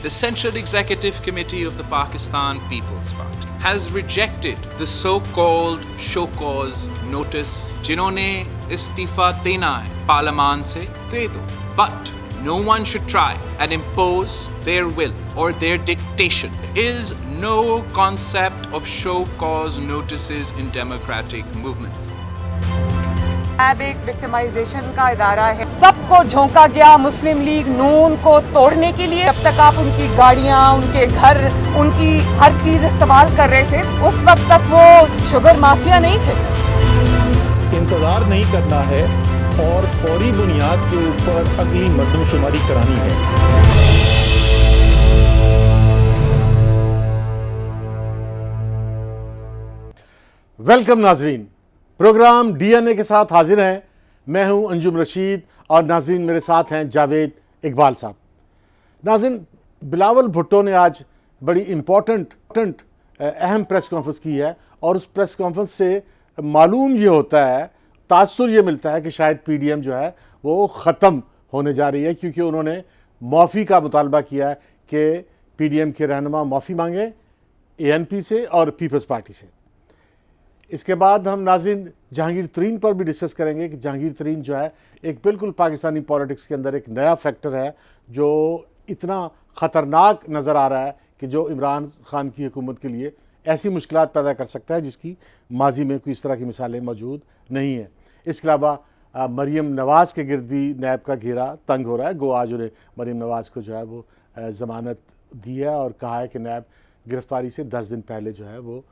the Central Executive Committee of the Pakistan People's Party has rejected the so-called show cause notice जिन्होंने इस्तीफा देना है पार्लियामान से दे दो. But no one should try and impose their will or their dictation. There is no concept of show cause notices in democratic movements. अब एक victimisation का इदारा है. सबको झोंका गया मुस्लिम लीग नून को तोड़ने के लिए. जब तक आप उनकी गाड़ियां, उनके घर, उनकी हर चीज इस्तेमाल कर रहे थे, उस वक्त तक वो शुगर माफिया नहीं थे. इंतजार नहीं करना है और फौरी बुनियाद के ऊपर अगली मर्दमशुमारी करानी है. वेलकम नाजरीन, प्रोग्राम डीएनए के साथ हाजिर हैं. मैं हूं अंजुम रशीद और नाजरीन मेरे साथ हैं जावेद इकबाल साहब. नाजरीन, बिलावल भुट्टो ने आज बड़ी इम्पोर्टेंट अहम प्रेस कॉन्फ्रेंस की है और उस प्रेस कॉन्फ्रेंस से मालूम ये होता है, तासुर ये मिलता है कि शायद पीडीएम जो है वो ख़त्म होने जा रही है, क्योंकि उन्होंने माफ़ी का मुतालबा किया है कि पीडीएम के रहनुमा माफ़ी मांगे एएनपी से और पीपल्स पार्टी से. इसके बाद हम नाज़रीन जहांगीर तरीन पर भी डिस्कस करेंगे कि जहांगीर तरीन जो है एक बिल्कुल पाकिस्तानी पॉलिटिक्स के अंदर एक नया फैक्टर है जो इतना ख़तरनाक नज़र आ रहा है कि जो इमरान खान की हुकूमत के लिए ऐसी मुश्किलात पैदा कर सकता है जिसकी माजी में कोई इस तरह की मिसालें मौजूद नहीं हैं. इसके अलावा मरीम नवाज़ के गिर्द भी नैब का घेरा तंग हो रहा है. गो आज उन्हें मरीम नवाज़ को जो है वो ज़मानत दी है और कहा है कि नैब गिरफ्तारी से 10 दिन पहले जो है वो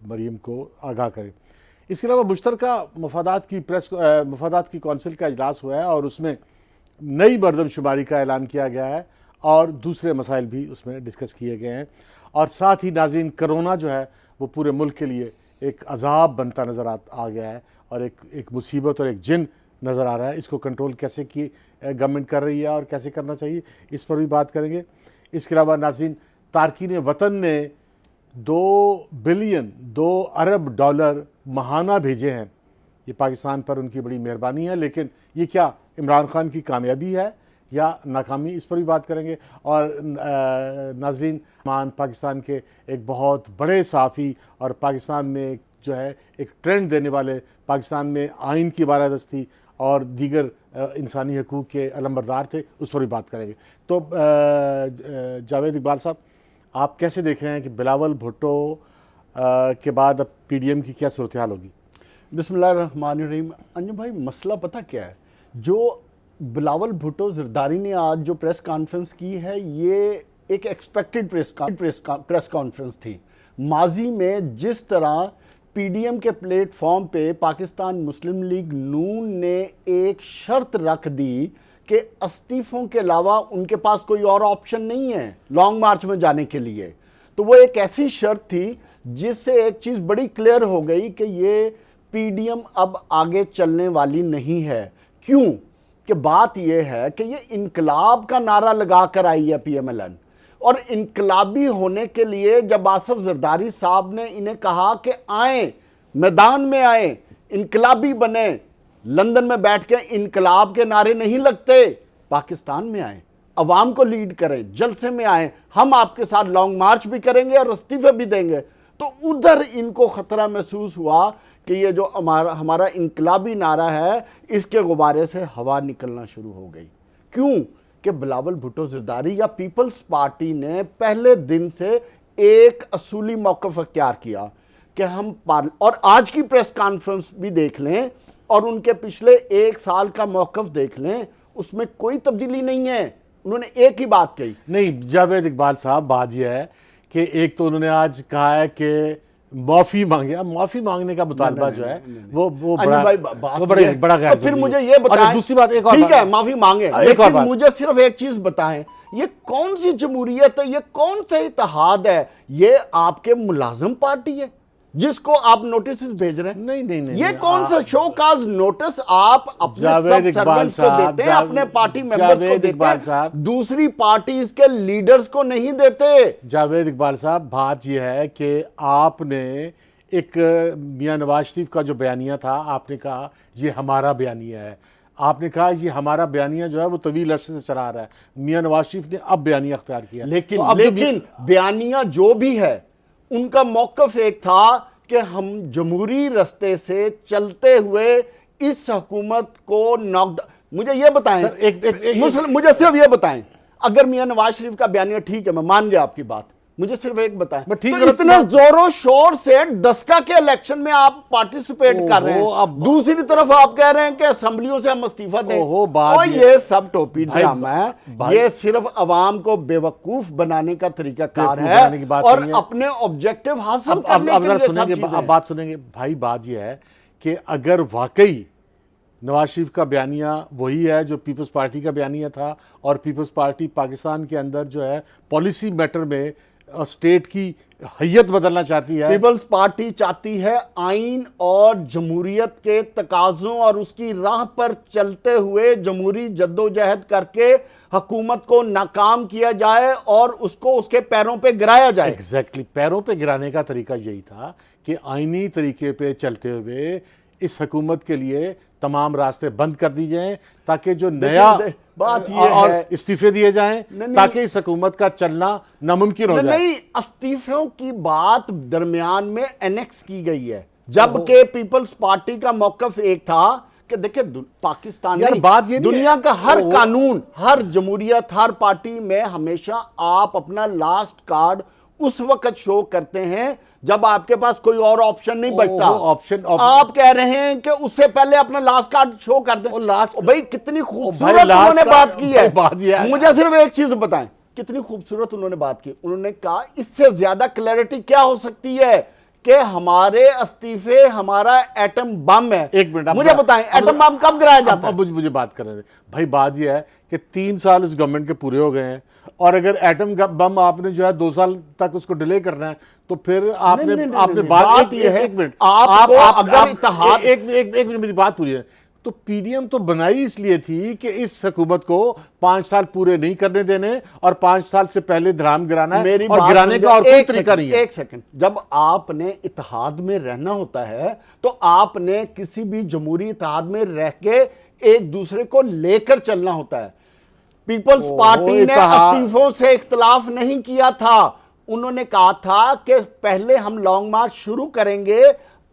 मरीम को आगाह करे. इसके अलावा मुश्तरका मफादात की कौंसिल का इजलास हुआ है और उसमें नई मरदमशुमारी का ऐलान किया गया है और दूसरे मसाइल भी उसमें डिस्कस किए गए हैं. और साथ ही नाज़रीन, कोरोना जो है वो पूरे मुल्क के लिए एक अजाब बनता नज़र आ गया है और एक मुसीबत और एक जिन नज़र आ रहा है. इसको कंट्रोल कैसे की गवर्नमेंट कर रही है और कैसे करना चाहिए, इस पर भी बात करेंगे. इसके अलावा नाज़रीन, तारकीन वतन ने 2 अरब डॉलर माहाना भेजे हैं. ये पाकिस्तान पर उनकी बड़ी मेहरबानी है, लेकिन ये क्या इमरान खान की कामयाबी है या नाकामी, इस पर भी बात करेंगे. और नाज़रीन, पाकिस्तान के एक बहुत बड़े सहाफ़ी और पाकिस्तान में जो है एक ट्रेंड देने वाले, पाकिस्तान में आइन की बालादस्ती और दीगर इंसानी हकूक़ के अलमबरदार थे, उस पर भी बात करेंगे. तो जावेद इकबाल साहब, आप कैसे देख रहे हैं कि बिलावल भुट्टो के बाद अब पीडीएम की क्या सूरत हाल होगी? बिस्मिल्लाहिर्रहमानिर्रहीम. अंजुम भाई, मसला पता क्या है? जो बिलावल भुट्टो ज़रदारी ने आज जो प्रेस कॉन्फ्रेंस की है, ये एक एक्सपेक्टेड प्रेस कॉन्फ्रेंस थी. माजी में जिस तरह पीडीएम के प्लेटफॉर्म पे पाकिस्तान मुस्लिम लीग नून ने एक शर्त रख दी कि इस्तीफों के अलावा उनके पास कोई और ऑप्शन नहीं है लॉन्ग मार्च में जाने के लिए, तो वो एक ऐसी शर्त थी जिससे एक चीज़ बड़ी क्लियर हो गई कि ये पीडीएम अब आगे चलने वाली नहीं है. क्यों? कि बात ये है कि ये इनकलाब का नारा लगा कर आई है पीएमएलएन, और इनकलाबी होने के लिए जब आसिफ जरदारी साहब ने इन्हें कहा कि आए मैदान में आए, इनकलाबी बने, लंदन में बैठ के इनकलाब के नारे नहीं लगते, पाकिस्तान में आए, अवाम को लीड करें, जलसे में आए, हम आपके साथ लॉन्ग मार्च भी करेंगे और इस्तीफे भी देंगे. तो उधर इनको खतरा महसूस हुआ कि ये जो हमारा इनकलाबी नारा है, इसके गुब्बारे से हवा निकलना शुरू हो गई. क्यों? कि बिलावल भुट्टो ज़रदारी या पीपल्स पार्टी ने पहले दिन से एक असूली मौक़िफ़ अख्तियार किया कि हम और आज की प्रेस कॉन्फ्रेंस भी देख लें और उनके पिछले 1 साल का मौक़िफ़ देख लें, उसमें कोई तब्दीली नहीं है. उन्होंने एक ही बात कही. नहीं जावेद इकबाल साहब, बात यह है कि एक तो उन्होंने आज कहा है कि माफी मांगे. अब माफी मांगने का मुतालबा जो है वो बड़ा गैर. फिर मुझे ये बताएं, दूसरी बात एक और, ठीक है माफी मांगे, लेकिन मुझे सिर्फ एक चीज बताएं, ये कौन सी जमहूरियत है, ये कौन सा इत्तेहाद है? ये आपके मुलाजिम पार्टी है जिसको आप नोटिस भेज रहे हैं? नहीं, ये कौन सा शो काज नोटिस आप अपने सब सर्वेंट्स को देते हैं, अपने पार्टी मेंबर्स को देते हैं, दूसरी पार्टीज के लीडर्स को नहीं देते? जावेद इकबाल साहब, बात यह है कि आपने एक मियां नवाज शरीफ का जो बयानिया था, आपने कहा ये हमारा बयानिया है. आपने कहा ये हमारा बयानिया जो है वो तवील अरसे से चला आ रहा है, मियां नवाज शरीफ ने अब बयानिया अख्तियार किया, लेकिन तो अब जब लेकिन बयानिया जो भी है उनका मौकफ एक था कि हम जमहूरी रास्ते से चलते हुए इस हुकूमत को मुझे ये बताएं सर, एक- मुझे सिर्फ ये बताएं, अगर मियां नवाज शरीफ का बयानिया ठीक है, मैं मान गया आपकी बात, मुझे सिर्फ एक बताएं, मैं ठीक तो गलत इतने बात- जोरों शोर से डस्का के इलेक्शन में आप पार्टिसिपेट कर रहे ओहो, हैं, अब- दूसरी तरफ आप कह रहे हैं कि असेंबलियों से हम इस्तीफा दें। ओहो, बात और ये- ये सब टोपी भाई- ड्रामा है, भाई- ये सिर्फ अवाम को बेवकूफ बनाने का तरीकाकार बेवकूफ है बनाने की बात और नहीं है। अपने ऑब्जेक्टिव हासिल अब करने के जरा लिए सब सुनेंगे, चीजें अब हैं। बात सुनेंगे भाई। बात यह है कि अगर वाकई नवाज शरीफ का बयानिया वही है जो पीपल्स पार्टी का बयानिया था, और पीपल्स पार्टी पाकिस्तान के अंदर जो है पॉलिसी मैटर में स्टेट की हैयत बदलना चाहती है, पीपल्स पार्टी चाहती है आइन और जमहूरियत के तकाजों और उसकी राह पर चलते हुए जमहूरी जद्दोजहद करके हुकूमत को नाकाम किया जाए और उसको उसके पैरों पे गिराया जाए। एग्जैक्टली पैरों पे गिराने का तरीका यही था कि आईनी तरीके पे चलते हुए इस हुकूमत के लिए तमाम रास्ते बंद कर दिए जाएं, ताकि जो नया बात ये और है- इस्तीफे दिए जाएं, नहीं, ताकि इस हुकूमत का चलना नामुमकिन हो जाए। नहीं, इस्तीफों की बात दरमियान में एनेक्स की गई है, जबकि पीपल्स पार्टी का मौकफ एक था कि देखिए पाकिस्तान यार, नहीं, बात ये नहीं दुनिया है। का हर वो- कानून, हर जमहूरियत, हर पार्टी में हमेशा आप अपना लास्ट कार्ड उस वक्त शो करते हैं जब आपके पास कोई और ऑप्शन नहीं बचता। ऑप्शन आप कह रहे हैं कि उससे पहले अपना लास्ट कार्ड शो कर दें। भाई कितनी खूबसूरत भाई, लास्ट उन्होंने का- बात की है। भाई, बात ये है। मुझे सिर्फ एक चीज बताएं, कितनी खूबसूरत उन्होंने बात की। उन्होंने कहा इससे ज्यादा क्लैरिटी क्या हो सकती है कि हमारे इस्तीफे हमारा एटम बम है। एक मिनट मुझे बताएं एटम बम कब गिराया जाता है? अब मुझे बात करने दें भाई। बात यह है कि 3 साल इस गवर्नमेंट के पूरे हो गए हैं, और अगर एटम बम आपने जो है 2 साल तक उसको डिले करना है, तो फिर आपने नहीं, आपने नहीं, बात बात एक यह है, एक मिनट आपको अगर इत्तेहाद- एक मिनट मेरी बात पूरी है। तो पीडीएम तो बनाई इसलिए थी कि इस हुकूमत को 5 साल पूरे नहीं करने देने, और 5 साल से पहले धराम गिराना है, मेरी और बात गिराने समझो, का और कोई एक तरीका सेकंड, नहीं है। एक सेकंड, जब आपने इत्तेहाद में रहना होता है तो आपने किसी भी जमहूरी इत्तेहाद में रह के एक दूसरे को लेकर चलना होता है। पीपल्स पार्टी ने इस्तीफों से इख्तलाफ नहीं किया था, उन्होंने कहा था कि पहले हम लॉन्ग मार्च शुरू करेंगे,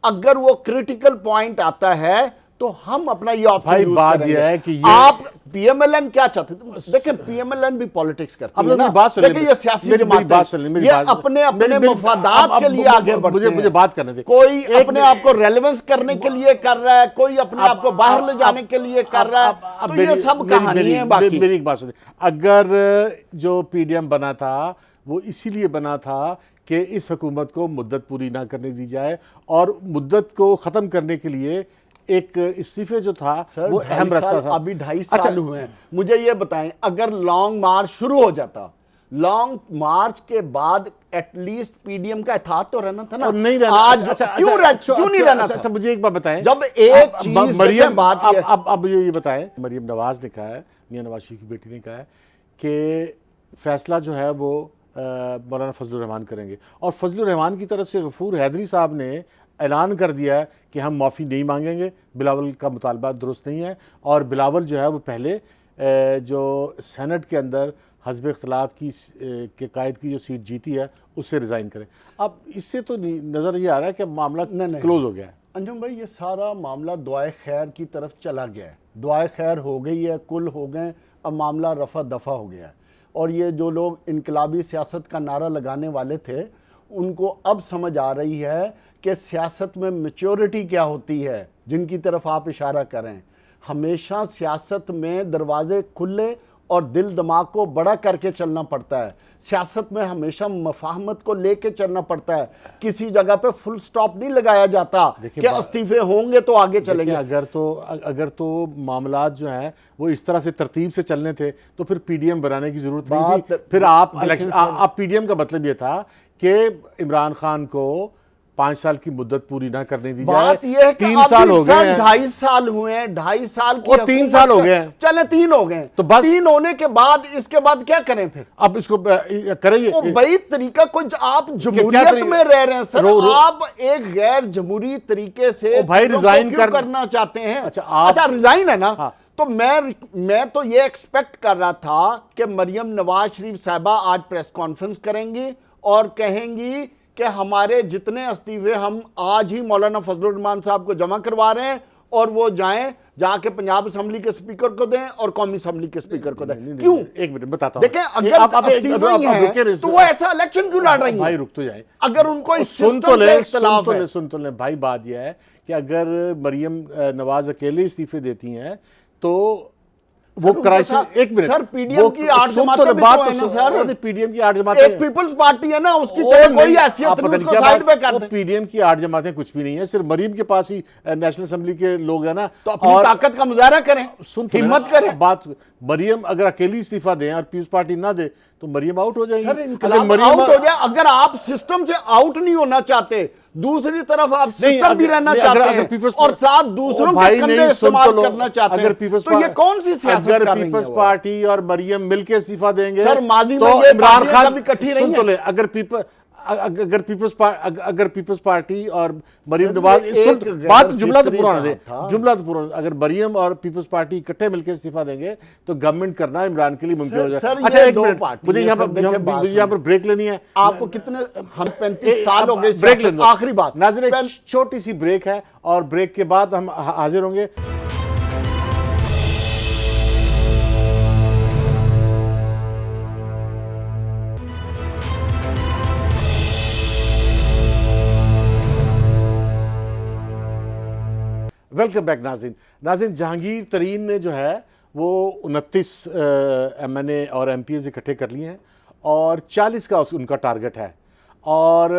अगर वो क्रिटिकल पॉइंट आता है तो हम अपना ये ऑप्शन भाई, यूज बात करेंगे। यह है कि ये- आप पीएमएलएन क्या चाहते थे? देखिए पीएमएलएन भी पॉलिटिक्स करती अब है ना। मेरी बात सुनिए, देखिए ये सियासी मेरी जमातें, बात सुनिए, मेरी ये बात- अपने अपने मेरी- मफादात अब- के लिए अब- आगे बढ़ते हैं। मुझे बात करने दे। कोई एक अपने मिनट- आप को रेलेवेंस करने के लिए कर रहा है, कोई अपने आप को बाहर ले जाने के लिए कर रहा है, तो ये सब कहानी है। बाकी मेरी एक बात सुनिए, अगर जो पीडीएम बना था वो इसीलिए बना था कि इस हुकूमत को मुद्दत पूरी ना करने दी जाए, और मुद्दत को ख़त्म करने के लिए एक इस्तीफे जो था सर वो अहम रास्ता था। अभी 2.5 अच्छा, साल हुए हैं। मुझे ये बताएं, अगर लॉन्ग मार्च शुरू हो जाता, लॉन्ग मार्च के बाद एटलीस्ट पीडीएम का इत्तेहाद तो रहना था ना। और नहीं रहना। आज अच्छा, क्यों क्यों नहीं रहना अच्छा, था? मुझे एक बात बताएं, जब एक चीज मरियम बात ये- अब ये बताएं, मरियम नवाज ने कहा है, मियां नवाज शरीफ की बेटी ने कहा है कि फैसला जो है वो मौलाना फजलुर रहमान करेंगे, और फजलुर रहमान की तरफ से गफूर हैदरी साहब ने ऐलान कर दिया है कि हम माफ़ी नहीं मांगेंगे, बिलावल का मुतालबा दुरुस्त नहीं है, और बिलावल जो है वो पहले जो सेनेट के अंदर हज़ब इख्तलाफ की के कायद की जो सीट जीती है उससे रिज़ाइन करें। अब इससे तो नज़र ये आ रहा है कि मामला क्लोज हो गया है। अंजुम भाई, ये सारा मामला दुआए खैर की तरफ चला गया है, दुआए खैर हो गई है, कुल हो गए, अब मामला रफा दफा हो गया है। और ये जो लोग इनकलाबी सियासत का नारा लगाने वाले थे, उनको अब समझ आ रही है कि सियासत में मैच्योरिटी क्या होती है, जिनकी तरफ आप इशारा करें। हमेशा सियासत में दरवाजे खुले और दिल दिमाग को बड़ा करके चलना पड़ता है। सियासत में हमेशा मफाहमत को लेके चलना पड़ता है, किसी जगह पे फुल स्टॉप नहीं लगाया जाता कि इस्तीफे होंगे तो आगे चलेंगे। अगर तो मामलात जो हैं वो इस तरह से तरतीब से चलने थे तो फिर पीडीएम बनाने की जरूरत नहीं थी। फिर आप पीडीएम का मतलब ये था कि इमरान खान को 5 साल की मुद्दत पूरी ना करने दी जाए। बात यह है कि 3 साल हो गए हैं, 2.5 साल हुए हैं, 2.5 साल की और 3 साल हो गए हैं, चले 3 हो गए, तो बस 3 होने के बाद इसके बाद क्या करें फिर? अब इसको करेंगे। वो भाई तरीका कुछ, आप जमहूरियत में रह रहे हैं सर, आप एक गैर जमहूरी तरीके से भाई रिजाइन करना चाहते हैं। अच्छा रिजाइन है ना, तो मैं तो ये एक्सपेक्ट कर रहा था कि मरियम नवाज शरीफ साहबा आज प्रेस कॉन्फ्रेंस करेंगी और कहेंगी कि हमारे जितने इस्तीफे हम आज ही मौलाना फजलुर रहमान साहब को जमा करवा रहे हैं और वो जाएं जाके पंजाब असेंबली के स्पीकर को दें और कौमी असेंबली के स्पीकर को दें। क्यों? एक मिनट बताता हूं। देखें, अगर इस्तीफा ही है तो वो ऐसा इलेक्शन क्यों लड़ रही हैं? भाई रुक तो जाए, अगर उनको इस सुन तो सिस्टम ले, से इख्तिलाफ है। सुन तो ले भाई। बात यह है कि अगर मरियम नवाज अकेले इस्तीफे देती हैं तो वो क्राइसिस, एक मिनट सर, पीडीएम की 8 जमातें भी तो है ना सर। पीडीएम की 8 जमातें, एक पीपल्स पार्टी है ना, उसकी चाहे कोई हैसियत नहीं, उसको साइड पे कर दे। पीडीएम की 8 जमातें कुछ भी नहीं है, सिर्फ मरीम के पास ही नेशनल असेंबली के लोग हैं ना। तो अपनी ताकत का मुजाहरा करें, हिम्मत करें। बात, मरियम अगर अकेली इस्तीफा दें और पीपल्स पार्टी ना दे तो मरियम आउट हो जाएगी। सर, इनकलाब आउट हो जाए। अगर आप सिस्टम से आउट नहीं होना चाहते, दूसरी तरफ आप सिस्टम भी रहना चाहते हैं और साथ दूसरों के कंधे इस्तेमाल करना चाहते हैं, तो ये कौन सी सियासत कर रही है? पीपल्स पार्टी और मरियम मिलकर इस्तीफा देंगे सर, माजी में तो ये इमरान खान भी इकट्ठी रही तो ले, अगर पीपल्स पार्टी और मरियम नवाज, बात जुमला तो पूरा दे, जुमला तो पूरा, अगर मरियम और पीपल्स पार्टी इकट्ठे मिलकर इस्तीफा देंगे तो गवर्नमेंट करना इमरान के लिए मुमकिन हो जाए। अच्छा, एक मिनट, मुझे यहाँ पर ब्रेक लेनी है। आपको कितने, हम 35 साल हो गए ब्रेक लेनी, आखिरी बात नाज़रीन, एक छोटी सी ब्रेक है और ब्रेक के बाद हम हाजिर होंगे। वेलकम बैक नाज़रीन, जहांगीर तरीन ने जो है वो 29 MNA और MPs इकट्ठे कर लिए हैं और 40 का उनका टारगेट है। और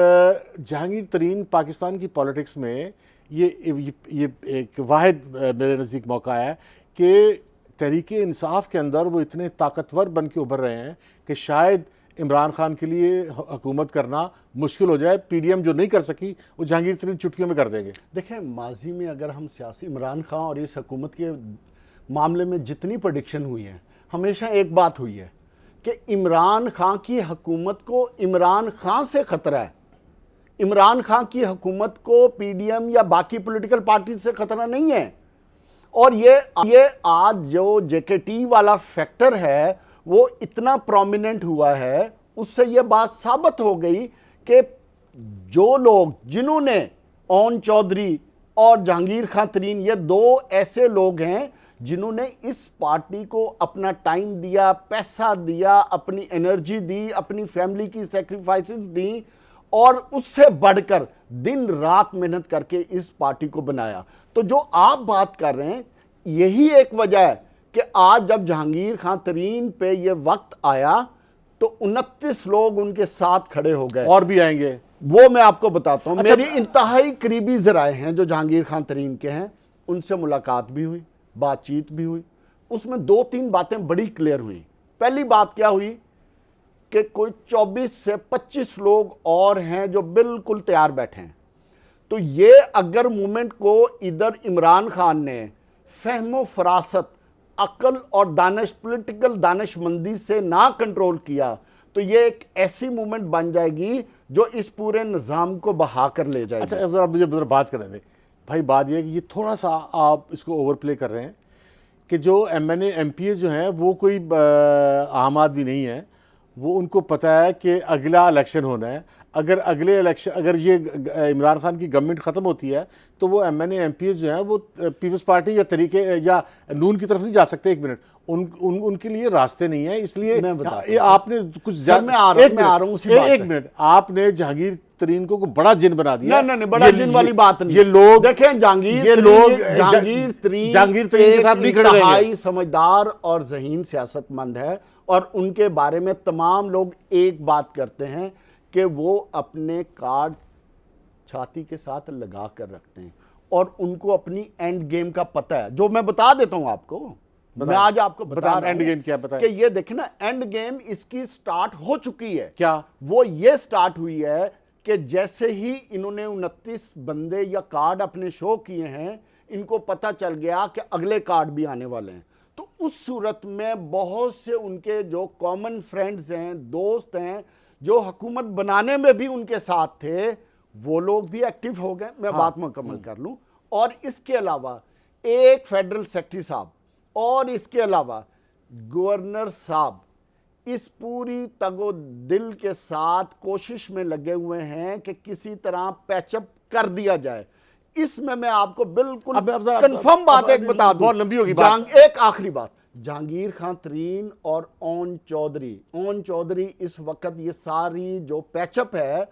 जहांगीर तरीन पाकिस्तान की पॉलिटिक्स में ये एक वाहिद मेरे नज़दीक मौका है कि तहरीक इंसाफ के अंदर वो इतने ताकतवर बन के उभर रहे हैं कि शायद इमरान खान के लिए हुकूमत करना मुश्किल हो जाए। पीडीएम जो नहीं कर सकी वो जहांगीर तरीन चुटकियों में कर देंगे। देखें, माजी में अगर हम सियासी इमरान खान और इस हुकूमत के मामले में जितनी प्रेडिक्शन हुई है, हमेशा एक बात हुई है कि इमरान खान की हुकूमत को इमरान खान से खतरा है। इमरान खान की हुकूमत को पीडीएम या बाकी पॉलिटिकल पार्टी से खतरा नहीं है। और ये आज जो जेकेटी वाला फैक्टर है वो इतना प्रोमिनेंट हुआ है, उससे ये बात साबित हो गई कि जो लोग, जिन्होंने ओन चौधरी और जहांगीर खान तरीन, ये 2 ऐसे लोग हैं जिन्होंने इस पार्टी को अपना टाइम दिया, पैसा दिया, अपनी एनर्जी दी, अपनी फैमिली की सेक्रीफाइसेस दी और उससे बढ़कर दिन रात मेहनत करके इस पार्टी को बनाया। तो जो आप बात कर रहे हैं, यही एक वजह है कि आज जब जहांगीर खान तरीन पे ये वक्त आया तो 29 लोग उनके साथ खड़े हो गए। और भी आएंगे, वो मैं आपको बताता हूं। अच्छा, मेरी इंतहाई करीबी जराए हैं जो जहांगीर खान तरीन के हैं, उनसे मुलाकात भी हुई, बातचीत भी हुई। उसमें 2-3 बातें बड़ी क्लियर हुई। पहली बात क्या हुई कि कोई 24 से 25 लोग और हैं जो बिल्कुल तैयार बैठे हैं। तो ये अगर मूवमेंट को इधर इमरान खान ने फहमो फरासत, अकल और दानिश, पॉलिटिकल दानिशमंदी से ना कंट्रोल किया तो ये एक ऐसी मूवमेंट बन जाएगी जो इस पूरे निज़ाम को बहा कर ले जाएगी। अच्छा, जरा मुझे बात करें दे भाई। बात यह है कि ये थोड़ा सा आप इसको ओवरप्ले कर रहे हैं कि जो MNA MPs जो हैं वो कोई आम आदमी नहीं है। वो उनको पता है कि अगला इलेक्शन होना है। अगर अगले इलेक्शन, अगर ये इमरान खान की गवर्नमेंट ख़त्म होती है तो वो MNA MPs जो हैं वो पीपल्स पार्टी या तरीके या नून की तरफ नहीं जा सकते। एक मिनट, उनके लिए रास्ते नहीं है। इसलिए आपने कुछ एक मिनट, आपने जहांगीर तरीन को बड़ा जिन बना दिया। नहीं, बड़ा जिन वाली बात नहीं। ये लोग देखें, जहांगीर तरीन के साथ नहीं खड़े रहेंगे। समझदार और ज़हीन सियासतमंद है और उनके बारे में तमाम लोग एक बात करते हैं कि वो अपने कार्ड छाती के साथ लगा कर रखते हैं और उनको अपनी एंड गेम का पता है, जो मैं बता देता हूं आपको। मैं आज आपको बता रहा एंड गेम क्या पता कि ये देखें ना, एंड गेम इसकी स्टार्ट हो चुकी है। क्या वो ये स्टार्ट हुई है कि जैसे ही इन्होंने 29 बंदे या कार्ड अपने शो किए हैं, इनको पता चल गया कि अगले कार्ड भी आने वाले हैं। तो उस सूरत में बहुत से उनके जो कॉमन फ्रेंड्स हैं, दोस्त हैं, जो हुकूमत बनाने में भी उनके साथ थे, वो लोग भी एक्टिव हो गए। मैं बात मुकम्मल कर लूं। और इसके अलावा एक फेडरल सेक्रेटरी साहब और इसके अलावा गवर्नर साहब इस पूरी तगो दिल के साथ कोशिश में लगे हुए हैं कि किसी तरह पैचअप कर दिया जाए। इसमें मैं आपको बिल्कुल कंफर्म बात एक बता दूं, बहुत लंबी होगी बात। एक आखिरी बात, जहांगीर खान तरीन और ओन चौधरी इस वक्त ये सारी जो पैचअप है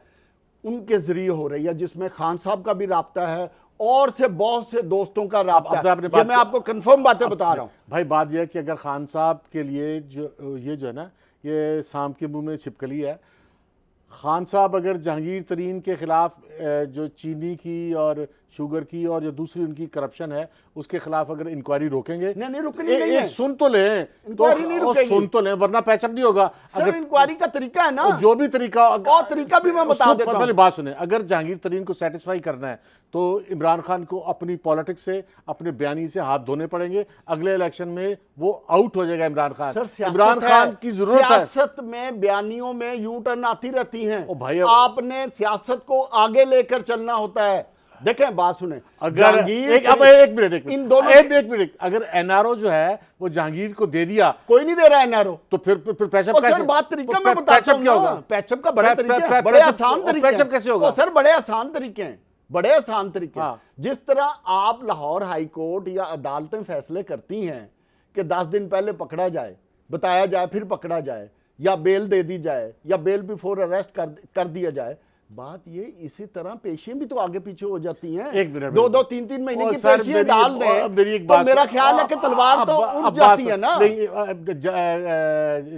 उनके जरिए हो रही है, जिसमें खान साहब का भी राब्ता है और से बहुत से दोस्तों का राब्ता है। ये मैं आपको कंफर्म बातें बता रहा हूं भाई। बात यह है कि अगर खान साहब के लिए जो है ना, ये सांप के मुंह में छिपकली है। खान साहब अगर जहांगीर तरीन के खिलाफ जो चीनी की और शुगर की और जो दूसरी उनकी करप्शन है उसके खिलाफ अगर इंक्वायरी रोकेंगे, नहीं रुकनी नहीं है। सुन तो लें, सुन तो लें, वरना पैचअप नहीं होगा। अगर इंक्वायरी का तरीका है ना, जो भी तरीका, और तरीका भी मैं बता देता हूं। पहले बात सुने, अगर जहांगीर तरीन को सेटिस्फाई करना है तो इमरान खान को अपनी पॉलिटिक्स से, अपने बयानी से हाथ धोने पड़ेंगे। अगले इलेक्शन में वो आउट हो जाएगा इमरान खान। इमरान खान की जरूरत है। सियासत में बयानियों में यू टर्न आती रहती हैं। भाई आपने सियासत को आगे लेकर चलना होता है। देखें, बात सुने, अगर एक मिनट इन दोनों एक मिनट अगर एनआरओ जो है वो जहांगीर को दे दिया, कोई नहीं दे रहा एनआरओ, तो फिर पैचअप कैसे? बात तरीका मैं बताता हूं, क्या होगा? पैचअप का बड़ा तरीका, बड़े आसान तरीके। पैचअप कैसे होगा? सर बड़े आसान तरीके हैं, बड़े आसान तरीके। जिस तरह आप लाहौर हाई कोर्ट या अदालतें फैसले करती हैं कि 10 दिन पहले पकड़ा जाए, बताया जाए, फिर पकड़ा जाए, या बेल दे दी जाए, या बेल बिफोर अरेस्ट कर दिया जाए, बात ये इसी तरह पेशियां भी तो आगे पीछे हो जाती हैं। एक मिनट, 2-2 3-3 महीने की पेशियां डाल दें तो मेरा ख्याल है कि तलवार तो उठ जाती है ना।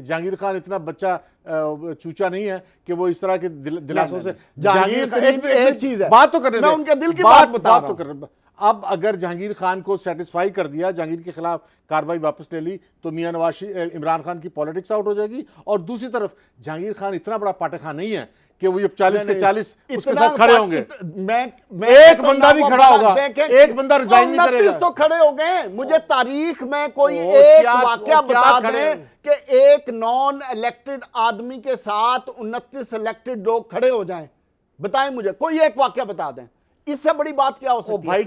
जहांगीर खान इतना बच्चा चूचा नहीं है कि वो इस तरह के दिलासों से जहांगीर एक चीज है, बात तो करने, मैं उनके दिल की बात बता रहा हूं। अब अगर जहांगीर खान को सेटिस्फाई कर दिया, जहांगीर के खिलाफ कार्रवाई वापस ले ली, तो मियां नवाज इमरान खान की पॉलिटिक्स आउट हो जाएगी। और दूसरी तरफ जहांगीर खान इतना बड़ा पाटेखान नहीं है कि वो ये 40 के 40 उसके साथ खड़े होंगे। मैं एक बंदा नहीं खड़ा होगा, एक बंदा रिजाइन नहीं करेगा। तो खड़े हो गए। मुझे तारीख में कोई एक वाकया बता दें कि एक नॉन इलेक्टेड आदमी के साथ 29 इलेक्टेड लोग खड़े हो जाएं। बताएं मुझे कोई एक वाकया बता दें। इससे बड़ी बात क्या हो सकती है? भाई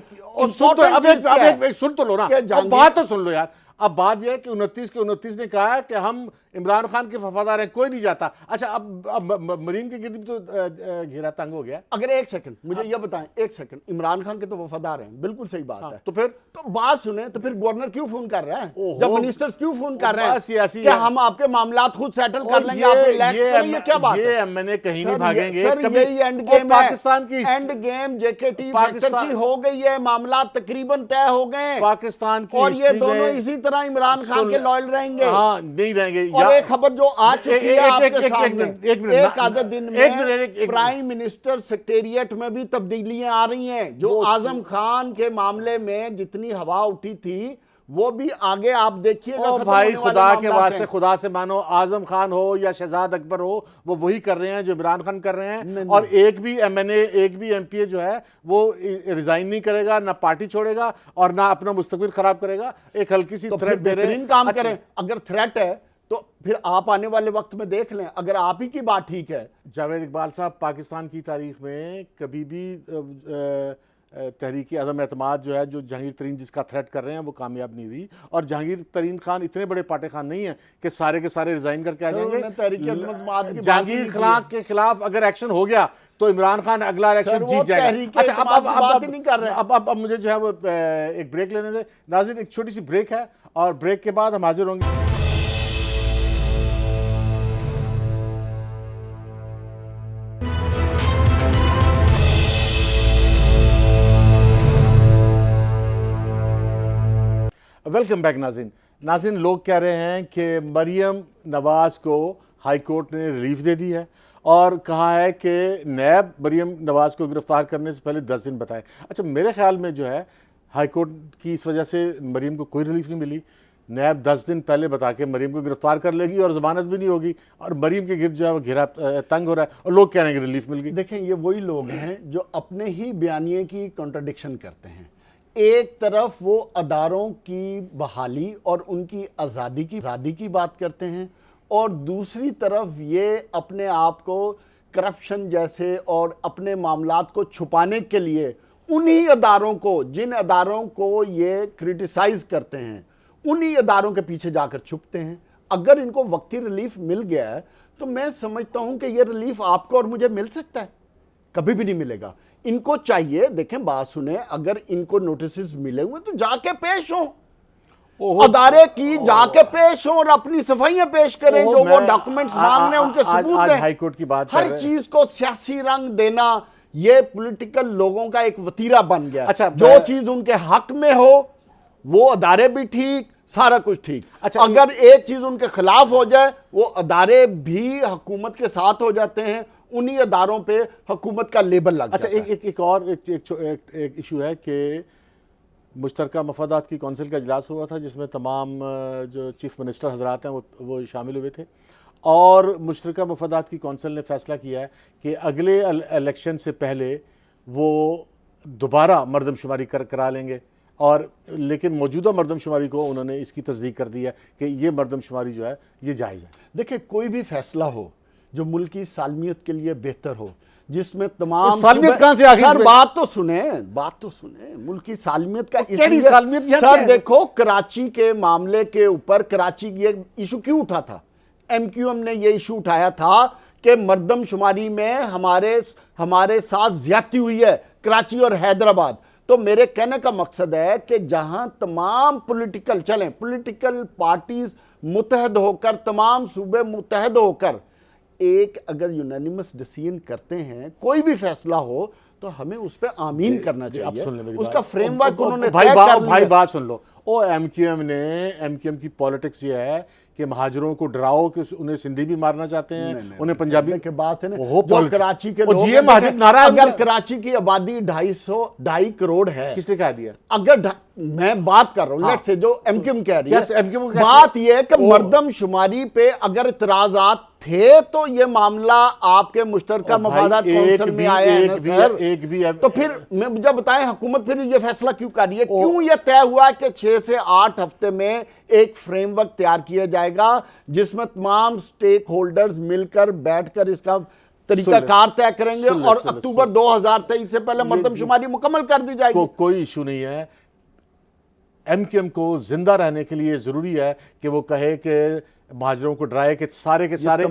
सुन तो, अब एक सुन तो लो ना, बात तो सुन लो यार। अब बात यह है कि 29 के 29 ने कहा है कि हम इमरान खान के वफादार हैं, कोई नहीं जाता। अच्छा, अब मरीन के गिर्द तो घेरा तंग हो गया। अगर एक सेकंड मुझे यह बताएं, एक सेकंड, इमरान खान के तो वफादार हैं, बिल्कुल सही बात है। तो फिर तो बात सुने, तो फिर गवर्नर क्यों फोन कर रहा है? जब मिनिस्टर्स क्यों फोन कर रहे हैं सियासी कि हम आपके मामलात खुद सेटल कर लेंगे, आप रिलैक्स करिए? क्या बात है? ये मैंने कहीं नहीं भागेंगे। यही एंड गेम है, पाकिस्तान की एंड गेम जेकेटी फैक्टर की हो गई है, मामला तकरीबन तय हो गए पाकिस्तान की, और ये दोनों इसी तरह इमरान खान के लॉयल रहेंगे। हाँ, नहीं रहेंगे। और एक खबर जो आ चुकी है आपके सामने, एक आधे दिन में प्राइम मिनिस्टर सेक्रेटेरिएट में भी तब्दीलियां आ रही हैं। जो आजम खान के मामले में जितनी हवा उठी थी वो भी आगे आप देखिएगा। भाई खुदा के वास्ते, खुदा से मानो, आजम खान हो या शहजाद अकबर हो, वो वही कर रहे हैं जो इमरान खान कर रहे हैं। और एक भी एमएनए, एक भी एमपीए जो है वो रिजाइन नहीं करेगा, ना पार्टी छोड़ेगा और ना अपना मुस्तकबिल खराब करेगा। एक हल्की सी थ्रेट दे रहे हैं, काम करें। अगर थ्रेट है तो फिर आप आने वाले वक्त में देख लें, अगर आप ही की बात ठीक है। जावेद इकबाल साहब, पाकिस्तान की तारीख में कभी भी तहरीक अदम एतमाद जो है, जो जहांगीर तरीन जिसका थ्रेट कर रहे हैं, वो कामयाब नहीं हुई। और जहांगीर तरीन खान इतने बड़े पाटे खान नहीं है कि सारे के सारे रिजाइन करके आ जाएंगे। जहांगीर खान के खिलाफ अगर एक्शन हो गया तो इमरान खान अगला इलेक्शन जीत जाएगा। अच्छा, अब मुझे जो है वो एक ब्रेक लेने दे नाज़रीन। एक छोटी सी ब्रेक है और ब्रेक के बाद हम हाजिर होंगे। वेलकम बैक नाज़रीन। लोग कह रहे हैं कि मरियम नवाज को हाई कोर्ट ने रिलीफ दे दी है और कहा है कि नैब मरियम नवाज को गिरफ्तार करने से पहले 10 दिन बताए। अच्छा, मेरे ख्याल में जो है हाई कोर्ट की इस वजह से मरियम को कोई रिलीफ नहीं मिली। नैब 10 दिन पहले बता के मरियम को गिरफ्तार कर लेगी और जमानत भी नहीं होगी, और मरियम के गिर्द जो है वो घेरा तंग हो रहा है और लोग कह रहे हैं कि रिलीफ मिल गई। देखें, ये वही लोग हैं जो अपने ही बयानिए की कॉन्ट्रडिक्शन करते हैं। एक तरफ वो अदारों की बहाली और उनकी आज़ादी की बात करते हैं, और दूसरी तरफ ये अपने आप को करप्शन जैसे और अपने मामलात को छुपाने के लिए उन्हीं अदारों को, जिन अदारों को ये क्रिटिसाइज करते हैं, उन्हीं इदारों के पीछे जाकर छुपते हैं। अगर इनको वक्ती रिलीफ मिल गया है तो मैं समझता हूं कि यह रिलीफ आपको और मुझे मिल सकता है, कभी भी नहीं मिलेगा। इनको चाहिए, देखें बात सुने, अगर इनको नोटिस मिले हुए तो जाके पेश हो, अदारे की जाके पेश हो और अपनी सफाइयां पेश करें, जो वो डॉक्यूमेंट्स मांग रहे हैं उनके सबूत दें। हाईकोर्ट की बात हर चीज को सियासी रंग देना ये पॉलिटिकल लोगों का एक वतीरा बन गया। अच्छा, जो चीज उनके हक में हो वो अदारे भी ठीक, सारा कुछ ठीक। अच्छा, अगर एक चीज उनके खिलाफ हो जाए वो अदारे भी हुकूमत के साथ हो जाते हैं, उन्हीं अदारों पे हुकूमत का लेबल लग जाता है। अच्छा, एक और एक इशू है कि मुश्तरका मफादात की कौंसिल का इजलास हुआ था जिसमें तमाम जो चीफ मिनिस्टर हजरात हैं वो शामिल हुए थे, और मुश्तरका मफादात की कौंसिल ने फैसला किया है कि अगले इलेक्शन से पहले वो दोबारा मरदमशुमारी करा लेंगे, और लेकिन मौजूदा मरदमशुमारी को उन्होंने इसकी तस्दीक कर दी है कि ये मरदमशुमारी जो है ये जायज़ है। देखिए, कोई भी फैसला हो जो मुल्क की सालमियत के लिए बेहतर हो, जिसमें तमाम सालमियत कहां से आ गई? सर बात तो सुने, मुल्क की सालमियत का इसलिए सालमियत सर देखो, कराची के मामले के ऊपर कराची की एक इशू क्यों उठा था? एमक्यूएम ने यह इशू उठाया था कि मरदमशुमारी में हमारे साथ ज्यादती हुई है, कराची और हैदराबाद। तो मेरे कहने का मकसद है कि जहां तमाम पॉलिटिकल पार्टीज मुतहद होकर, तमाम सूबे मुतहद होकर एक अगर यूनानिमस डिसीजन करते हैं, कोई भी फैसला हो, तो हमें उस पर आमीन करना चाहिए। उसका फ्रेमवर्क उन्होंने भाई बात सुन लो। एमक्यूएम की पॉलिटिक्स ये है कि महाजरों को डराओ कि उन्हें सिंधी भी मारना चाहते हैं, उन्हें पंजाबी के बात है ना। जो कराची के लोग अगर कराची की आबादी 2.5 करोड़ है, किसने कह दिया? अगर मैं बात कर रहा हूं लेट्स से जो एमक्यूएम कह रही है, बात बात यह है कि मरदमशुमारी पे अगर इतराजात थे तो ये मामला आपके मुश्तरका मफादात कौंसिल में आया है ना सर। तो फिर मुझे बताएं, हुकूमत फिर ये फैसला क्यों कर रही है? क्यों ये तय हुआ कि 6 से 8 हफ्ते में एक फ्रेमवर्क तैयार किया जाएगा जिसमें तमाम स्टेक होल्डर्स मिलकर बैठकर इसका तरीकाकार तय करेंगे और अक्टूबर 2023 से पहले मरदमशुमारी मुकम्मल कर दी जाएगी। कोई इशू नहीं है। एमक्यूएम को जिंदा रहने के लिए जरूरी है कि वो कहे कि महाजरों को डराए कि सारे के सारे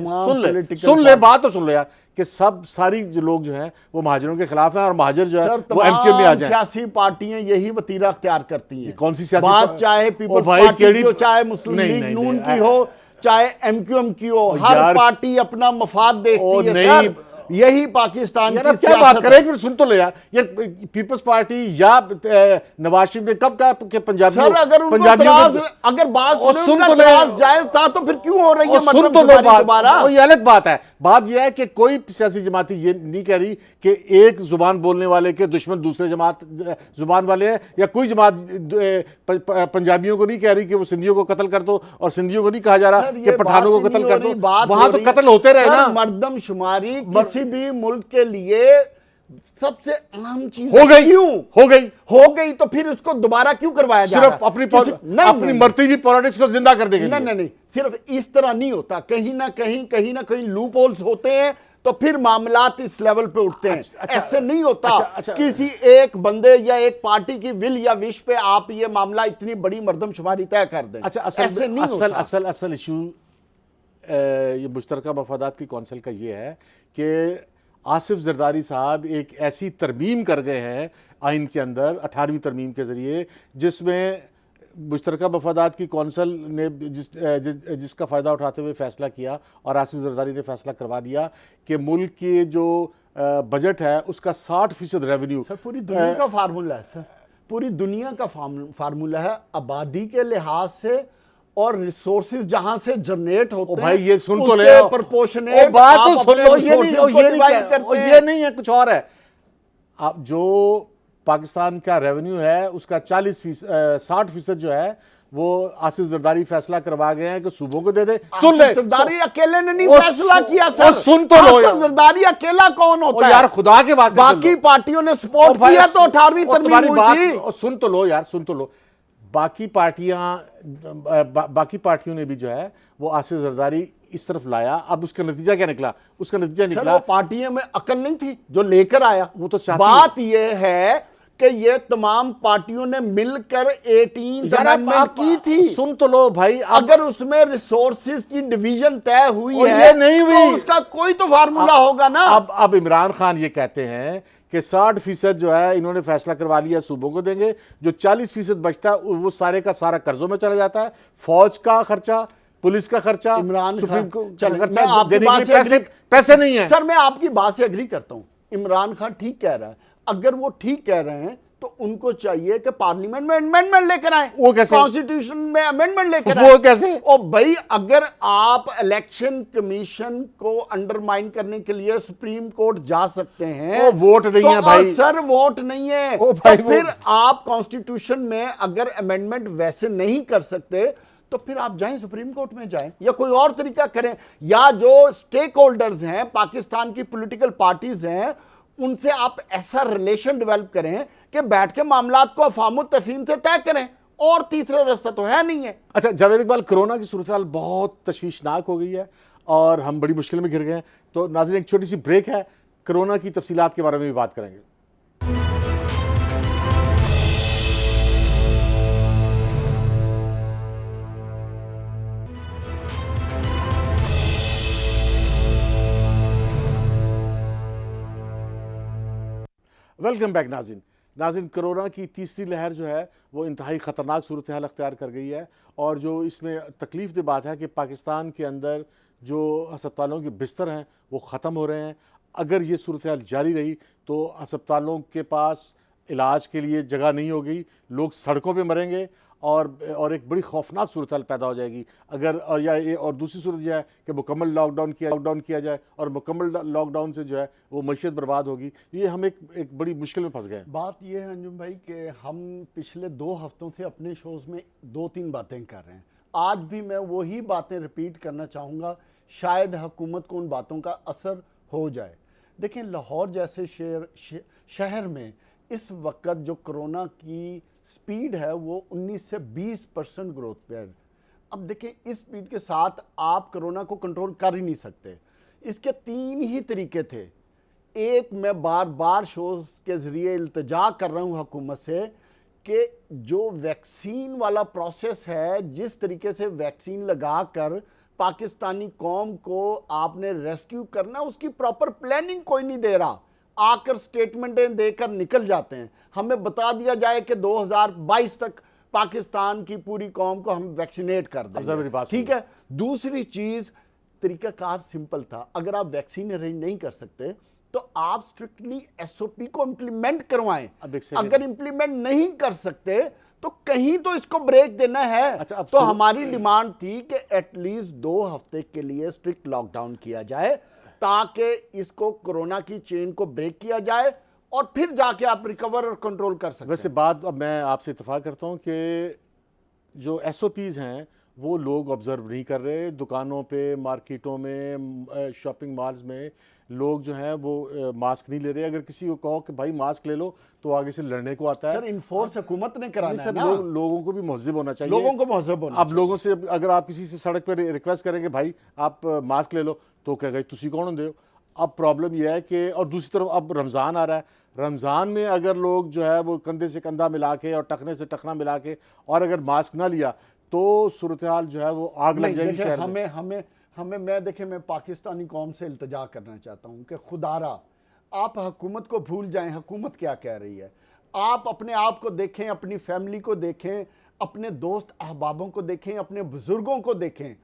सुन ले बात तो सुन ले यार, कि सारी जो लोग जो हैं वो महाजरों के खिलाफ हैं और महाजर जो है वो एमक्यूएम में आ जाए। सियासी पार्टियां यही वतीरा अख्तियार करती हैं। कौन सी सियासी बात चाहे पीपल्स पार्टी की हो, चाहे मुस्लिम लीग नून की हो, चाहे एमक्यूएम की हो, हर पार्टी अपना मफाद देखती है सर। यही पाकिस्तान की क्या बात करें? सुन तो ले यार, ये पीपल्स पार्टी या नवाज शरीफ ने कब कहा कि पंजाबियों सर अगर बात सुन तो जायज था तो फिर क्यों हो रही है? सुन तो लो बात, ये अलग बात है। बात यह है कि कोई सियासी जमाती ये नहीं कह रही कि एक जुबान बोलने वाले के दुश्मन दूसरे जुबान वाले हैं, या कोई जमात पंजाबियों को नहीं कह रही कि वो सिंधियों को कत्ल कर दो, और सिंधियों को नहीं कहा जा रहा कि पठानों को कत्ल कर दो। वहां तो कत्ल होते रहे ना। मरदमशुमारी किसी भी मुल्क के लिए सबसे अहम चीज हो गई तो फिर उसको दोबारा क्यों करवाया जा रहा है? सिर्फ अपनी मरती हुई पॉलिटिक्स को जिंदा करने के लिए। नहीं, सिर्फ इस तरह नहीं होता। कहीं ना कहीं लूप होल्स होते हैं तो फिर मामलात इस लेवल पे उठते हैं। ऐसे नहीं होता किसी एक बंदे या एक पार्टी की विल या विश पे आप ये मामला इतनी बड़ी मरदमशुमारी तय कर दें। ऐसे नहीं होता। असल इशू ये मुश्तरका मफादात की कौंसिल का ये है कि आसिफ जरदारी साहब एक ऐसी तरमीम कर गए हैं आइन के अंदर 18वीं तरमीम के ज़रिए, जिसमें मुश्तरका मफादात की कौंसिल ने जिसका फ़ायदा उठाते हुए फ़ैसला किया और आसिफ जरदारी ने फ़ैसला करवा दिया कि मुल्क के जो बजट है उसका 60% रेवेन्यू पूरी दुनिया का फार्मूला है सर, पूरी दुनिया का फार्मूला है आबादी के लिहाज से और रिसोर्सेज जहां से जनरेट होते हैं। भाई ये सुन तो ले, प्रोपोर्शनेट बात तो सुन लो। ये नहीं है, कुछ और है। आप जो पाकिस्तान का रेवेन्यू है उसका 60% जो है वो आसिफ जरदारी फैसला करवा गए हैं कि सूबों को दे दे। सुन ले, जरदारी अकेले ने नहीं फैसला किया सर। सुन तो लो यार, जरदारी अकेला कौन होता है यार? खुदा के वास्ते बाकी पार्टियों ने सपोर्ट किया तो 18वीं तरमीम हुई थी। सुन तो लो यार, सुन तो लो। बाकी पार्टियों ने भी जो है वो आसिफ जरदारी इस तरफ लाया। अब उसका नतीजा क्या निकला? उसका नतीजा निकला पार्टियों में अकल नहीं थी जो लेकर आया। वो तो बात यह है कि ये तमाम पार्टियों ने मिलकर 18th यार, अमेंडमेंट आप की थी। सुन तो लो भाई, अगर उसमें रिसोर्सेज की डिवीजन तय हुई और है ये नहीं हुई, तो उसका कोई तो फार्मूला होगा ना। अब इमरान खान ये कहते हैं कि 60% जो है इन्होंने फैसला करवा लिया सूबों को देंगे, जो 40% बचता है वो सारे का सारा कर्जों में चला जाता है, फौज का खर्चा, पुलिस का खर्चा, इमरान सुप्रीम खान, कोर्ट चलें, का मैं खर्चा आपकी देने बात के से लिए पैसे नहीं है। सर मैं आपकी बात से एग्री करता हूं, इमरान खान ठीक कह रहा है। अगर वो ठीक कह रहे हैं तो उनको चाहिए कि पार्लियामेंट में अमेंडमेंट लेकर आए। वो कैसे? कॉन्स्टिट्यूशन में अमेंडमेंट लेकर आए। वो कैसे? ओ भाई, अगर आप इलेक्शन कमीशन को अंडरमाइन करने के लिए सुप्रीम कोर्ट जा सकते हैं, वो वोट नहीं है भाई। सर वोट नहीं है ओ भाई, तो फिर आप कॉन्स्टिट्यूशन में अगर अमेंडमेंट वैसे नहीं कर सकते तो फिर आप जाएं सुप्रीम कोर्ट में जाएं या कोई और तरीका करें, या जो स्टेक होल्डर्स हैं, पाकिस्तान की पॉलिटिकल पार्टीज हैं, उनसे आप ऐसा रिलेशन डेवलप करें कि बैठ के मामलात को अफाम तफहीम से तय करें। और तीसरा रास्ता तो है नहीं है। अच्छा जावेद इकबाल, कोरोना की सूरत हाल बहुत तशवीशनाक हो गई है और हम बड़ी मुश्किल में घिर गए हैं, तो नाज़रीन एक छोटी सी ब्रेक है, कोरोना की तफसीलात के बारे में भी बात करेंगे। वेलकम बैक नाज़रीन, कोरोना की तीसरी लहर जो है वो इंतहाई ख़तरनाक सूरत हाल अख्तियार कर गई है, और जो इसमें तकलीफ दे बात है कि पाकिस्तान के अंदर जो अस्पतालों के बिस्तर हैं वो ख़त्म हो रहे हैं। अगर ये सूरत हाल जारी रही तो अस्पतालों के पास इलाज के लिए जगह नहीं होगी, लोग सड़कों पे मरेंगे और एक बड़ी खौफनाक सूरत हाल पैदा हो जाएगी। अगर और दूसरी सूरत यह है कि मुकम्मल लॉकडाउन किया जाए और मुकम्मल लॉकडाउन से जो है वो मईशत बर्बाद होगी। ये हम एक बड़ी मुश्किल में फंस गए। बात यह है अंजुम भाई कि हम पिछले 2 हफ्तों से अपने शोज में 2-3 बातें कर रहे हैं। आज भी मैं वही बातें रिपीट करना चाहूँगा, शायद हुकूमत को उन बातों का असर हो जाए। देखें, लाहौर जैसे शहर में इस वक्त जो कोरोना की स्पीड है वो 19 से 20% ग्रोथ पे है। अब देखें, इस स्पीड के साथ आप कोरोना को कंट्रोल कर ही नहीं सकते। इसके 3 ही तरीके थे। एक, मैं बार बार शोज के ज़रिए इल्तिजा कर रहा हूँ हुकूमत से कि जो वैक्सीन वाला प्रोसेस है, जिस तरीके से वैक्सीन लगा कर पाकिस्तानी कौम को आपने रेस्क्यू करना, उसकी प्रॉपर प्लानिंग कोई नहीं दे रहा। आकर स्टेटमेंटें देकर निकल जाते हैं। हमें बता दिया जाए कि 2022 तक पाकिस्तान की पूरी कौम को हम वैक्सीनेट कर देंगे, ठीक है। दूसरी चीज, तरीकाकार सिंपल था। अगर आप वैक्सीन अरेंज नहीं कर सकते तो आप स्ट्रिक्टली एसओपी को इंप्लीमेंट करवाएं। अगर इंप्लीमेंट नहीं कर सकते तो कहीं तो इसको ब्रेक देना है। अच्छा, तो हमारी डिमांड थी कि एटलीस्ट 2 हफ्ते के लिए स्ट्रिक्ट लॉकडाउन किया जाए ताकि इसको कोरोना की चेन को ब्रेक किया जाए और फिर जाके आप रिकवर और कंट्रोल कर सकते हैं। वैसे बात अब मैं आपसे इत्तेफाक करता हूं कि जो एसओपीज हैं वो लोग ऑब्जर्व नहीं कर रहे। दुकानों पे, मार्केटों में, शॉपिंग मॉल्स में लोग जो हैं वो मास्क नहीं ले रहे। अगर किसी को कहो कि भाई मास्क ले लो तो आगे से लड़ने को आता है। सर, इन्फोर्स हुकूमत ने कराना है ना। लोगों को भी महज़ब होना चाहिए। लोगों को महज़ब होना अब लोगों से अगर आप किसी से सड़क पर रिक्वेस्ट करेंगे भाई आप मास्क ले लो तो कहेगा तुसी कौन होंदे हो। अब प्रॉब्लम यह है कि, और दूसरी तरफ अब रमज़ान आ रहा है, रमज़ान में अगर लोग जो है वो कंधे से कंधा मिला के और टखने से टखना मिला के और अगर मास्क ना लिया तो सूरत हाल जो है वो आग लग जाएगी शहर में। मैं पाकिस्तानी कौम से इल्तिजा करना चाहता हूँ कि खुदारा आप हुकूमत को भूल जाएं। हुकूमत क्या कह रही है, आप अपने आप को देखें, अपनी फैमिली को देखें, अपने दोस्त अहबाबों को देखें, अपने बुजुर्गों को देखें।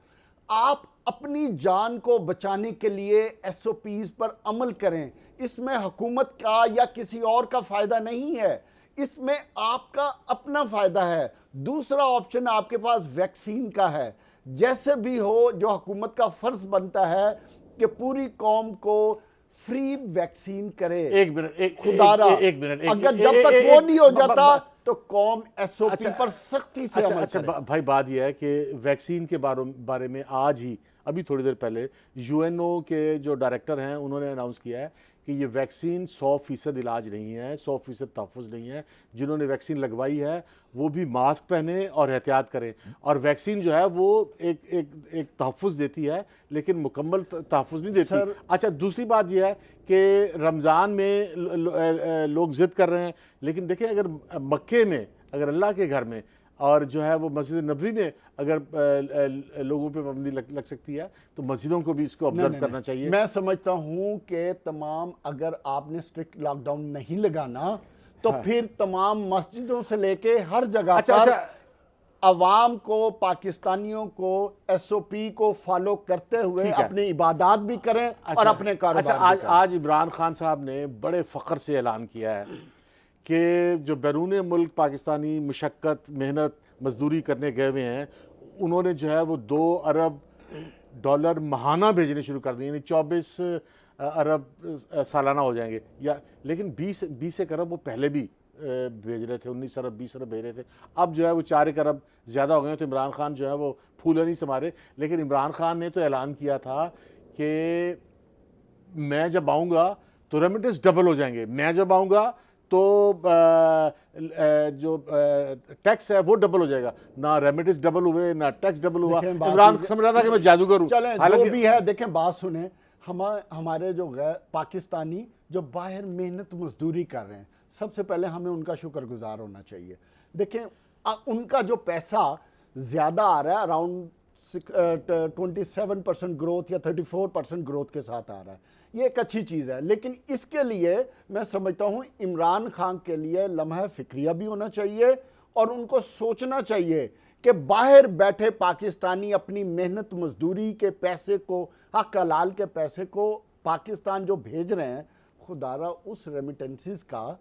आप अपनी जान को बचाने के लिए एसओपीज पर अमल करें। इसमें हुकूमत का या किसी और का फायदा नहीं है, इसमें आपका अपना फायदा है। दूसरा ऑप्शन आपके पास वैक्सीन का है। जैसे भी हो, जो हुकूमत का फर्ज बनता है कि पूरी कौम को फ्री वैक्सीन करे। एक मिनट, अगर जब तक वो नहीं हो जाता तो कौम एसओपी पर सख्ती से अमल करे। भाई बात यह है कि वैक्सीन के बारे में आज ही अभी थोड़ी देर पहले यूएनओ के जो डायरेक्टर हैं उन्होंने अनाउंस किया है कि ये वैक्सीन 100% इलाज नहीं है, 100% तहफ़्फ़ुज़ नहीं है। जिन्होंने वैक्सीन लगवाई है वो भी मास्क पहने और एहतियात करें। और वैक्सीन जो है वो एक तहफ़्फ़ुज़ देती है लेकिन मुकम्मल तहफ़्फ़ुज़ नहीं देती। अच्छा, दूसरी बात यह है कि रमज़ान में लोग ज़िद कर रहे हैं, लेकिन देखिए अगर मक्के में, अगर अल्लाह के घर में और जो है वो मस्जिद नबवी में अगर लोगों पे पाबंदी लग सकती है तो मस्जिदों को भी इसको ऑब्जर्व करना चाहिए। मैं समझता हूं कि तमाम, अगर आपने स्ट्रिक्ट लॉकडाउन नहीं लगाना तो फिर तमाम मस्जिदों से लेके हर जगह पर अवाम को, पाकिस्तानियों को एसओपी को फॉलो करते हुए अपनी इबादत भी करें और अपने कारोबार भी करें। आज इमरान खान साहब ने बड़े फ़ख्र से ऐलान किया है कि जो बैरून मुल्क पाकिस्तानी मुशक्क़त, मेहनत, मजदूरी करने गए हुए हैं, उन्होंने जो है वो $2 अरब माहाना भेजने शुरू कर दिए, यानी 24 अरब सालाना हो जाएंगे या, लेकिन 20 अरब वो पहले भी भेज रहे थे, 19 अरब 20 अरब भेज रहे थे। अब जो है वो 4 अरब ज़्यादा हो गए। तो इमरान खान जो है वो फूले नहीं समारे। लेकिन इमरान खान ने तो ऐलान किया था कि मैं जब आऊँगा तो रेमिटेंस डबल हो जाएंगे, मैं जब आऊँगा तो जो टैक्स है वो डबल हो जाएगा। ना रेमिटेंस डबल हुए, ना टैक्स डबल हुआ। इमरान समझ रहा था कि मैं जादूगर हूँ। चलें, जो भी है, देखें, बात सुने, हमारे जो गैर पाकिस्तानी जो बाहर मेहनत मजदूरी कर रहे हैं, सबसे पहले हमें उनका शुक्रगुजार होना चाहिए। देखें, उनका जो पैसा ज़्यादा आ रहा है, अराउंड 27% ग्रोथ या 34% ग्रोथ के साथ आ रहा है, ये एक अच्छी चीज़ है। लेकिन इसके लिए मैं समझता हूँ इमरान खान के लिए लम्हा फ़िक्रिया भी होना चाहिए और उनको सोचना चाहिए कि बाहर बैठे पाकिस्तानी अपनी मेहनत मजदूरी के पैसे को, हक हलाल के पैसे को पाकिस्तान जो भेज रहे हैं, खुदारा उस रेमिटेंसेस का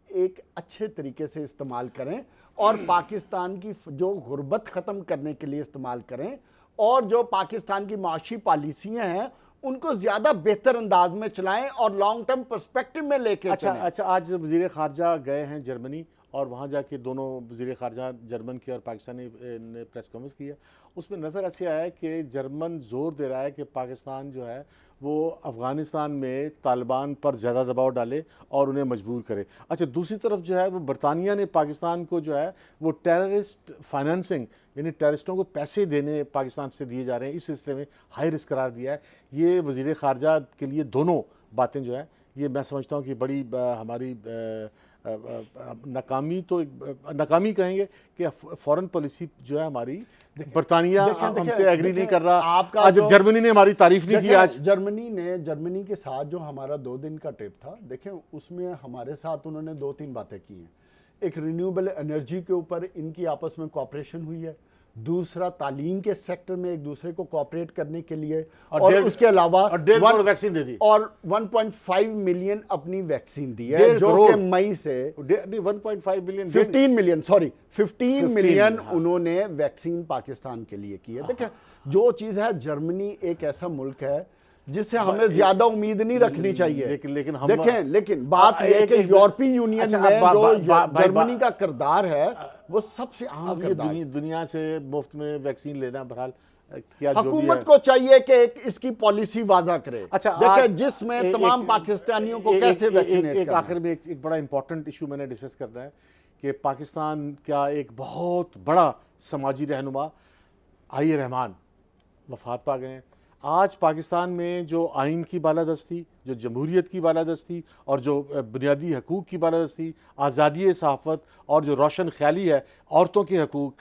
एक अच्छे तरीके से इस्तेमाल करें और पाकिस्तान की जो गुर्बत ख़त्म करने के लिए इस्तेमाल करें और जो पाकिस्तान की माशी पॉलिसियाँ हैं उनको ज़्यादा बेहतर अंदाज में चलाएं और लॉन्ग टर्म पर्सपेक्टिव में लेके चलें। अच्छा, आज वज़ीर ख़ारजा गए हैं जर्मनी और वहाँ जाके दोनों वज़ीर ख़ारजा जर्मन की और पाकिस्तानी ने प्रेस कॉन्फ्रेंस की है। उसमें नज़र ऐसे आया है कि जर्मन ज़ोर दे रहा है कि पाकिस्तान जो है वो अफ़गानिस्तान में तालिबान पर ज़्यादा दबाव डाले और उन्हें मजबूर करे। अच्छा, दूसरी तरफ जो है वो बरतानिया ने पाकिस्तान को जो है वो टेररिस्ट फाइनेंसिंग, यानी टेररिस्टों को पैसे देने पाकिस्तान से दिए जा रहे हैं, इस सिलसिले में हाई रिस्क करार दिया है। ये वज़ीर ख़ारजा के लिए दोनों बातें जो है ये मैं समझता हूँ कि बड़ी हमारी नाकामी, तो नाकामी कहेंगे कि फॉरेन पॉलिसी जो है हमारी, बरतानिया हमसे एग्री नहीं कर रहा। आज जर्मनी ने हमारी तारीफ नहीं की। आज जर्मनी के साथ जो हमारा 2 दिन का ट्रिप था, देखें उसमें हमारे साथ उन्होंने 2-3 बातें की हैं। एक रिन्यूएबल एनर्जी के ऊपर इनकी आपस में कोऑपरेशन हुई है, दूसरा तालीम के सेक्टर में एक दूसरे को कोऑपरेट करने के लिए, और उसके अलावा 1.5 वैक्सीन दे दी और 1.5 मिलियन अपनी वैक्सीन दी है, जो कि मई से 1.5 मिलियन 15 मिलियन उन्होंने वैक्सीन पाकिस्तान के लिए की है। देखिए, जो चीज़ है, जर्मनी एक ऐसा मुल्क है जिससे हमें ज्यादा उम्मीद नहीं रखनी चाहिए। लेकिन हम लेकिन बात यह है कि यूरोपीय यूनियन में जो जर्मनी का किरदार है वो सबसे अहम किरदार है। दुनिया से मुफ्त में वैक्सीन लेना, बहरहाल क्या हुकूमत को चाहिए कि इसकी पॉलिसी वाजा करे। अच्छा, देखिए, जिसमें तमाम पाकिस्तानियों को कैसे वैक्सीनेट करना। आखिर में एक बड़ा इंपॉर्टेंट इशू मैंने डिस्कस करना है कि पाकिस्तान का एक बहुत बड़ा समाजी रहनुमा आई रहमान वफात पा गए हैं। आज पाकिस्तान में जो आइन की बालादस्ती, जो जमहूरियत की बालादस्ती और जो बुनियादी हकूक़ की बालादस्ती, आज़ादी सहाफ़त और जो रोशन ख्याली है औरतों के हकूक़,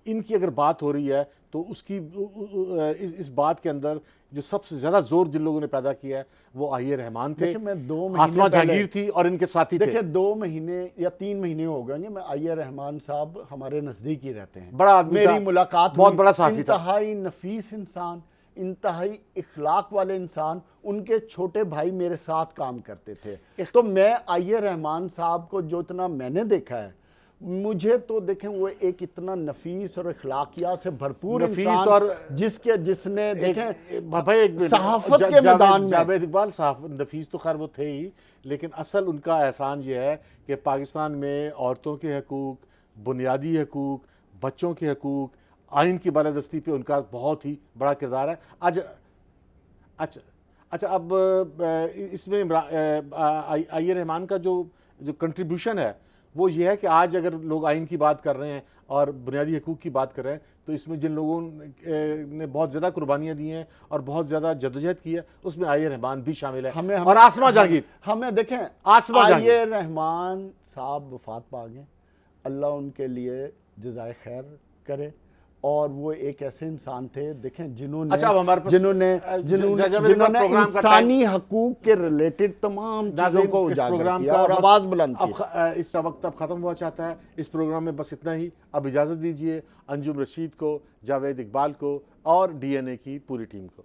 इनकी अगर बात हो रही है तो उसकी इस बात के अंदर जो सबसे ज़्यादा जोर जिन लोगों ने पैदा किया है वो आइए रहमान थे। मैं 2 महीने आसमा जहांगीर थी और इनके साथी थे। देखिए, 2 महीने या 3 महीने हो गए मैं, आइए रहमान साहब हमारे नज़दीक ही रहते हैं, बड़ा आदमी, मेरी मुलाकात बहुत बड़ा साथी था, इंतहाई नफीस इंसान, इंतहाई इखलाक वाले इंसान। उनके छोटे भाई मेरे साथ काम करते थे। तो मैं आइए रहमान साहब को जो इतना मैंने देखा है, मुझे तो देखें वो एक इतना नफीस और इखलाकियात से भरपूर इंसान, और जिसने देखें भाई सहाफत के मैदान में, जावेद इकबाल साहब नफीस तो खैर वो थे ही, लेकिन असल उनका एहसान ये है कि पाकिस्तान में औरतों के हकूक़, बुनियादी हकूक़, बच्चों के हकूक़, आइन की बालादस्ती पे उनका बहुत ही बड़ा किरदार है। अच्छा, अब इसमें आईए रहमान का जो कंट्रीब्यूशन है वो ये है कि आज अगर लोग आइन की बात कर रहे हैं और बुनियादी हकूक़ की बात कर रहे हैं, तो इसमें जिन लोगों ने बहुत ज़्यादा कुर्बानियाँ दी हैं और बहुत ज़्यादा जदोजहद की है, उसमें आईए रहमान भी शामिल है और आसमा जहांगीर। हमें देखें, आसमा जहांगीर, आईए रहमान साहब वफात पा गए, अल्लाह उनके लिए जज़ाए खैर करे। और वो एक ऐसे इंसान थे, देखें, जिन्होंने अच्छा, अब हमारे पास जिन्होंने इंसानी हकूक के रिलेटेड तमाम चीज़ों को उजागर किया और आवाज़ बुलंद की। इसका वक्त अब ख़त्म हुआ चाहता है। इस प्रोग्राम में बस इतना ही। अब इजाज़त दीजिए अंजुम रशीद को, जावेद इकबाल को और DNA की पूरी टीम को।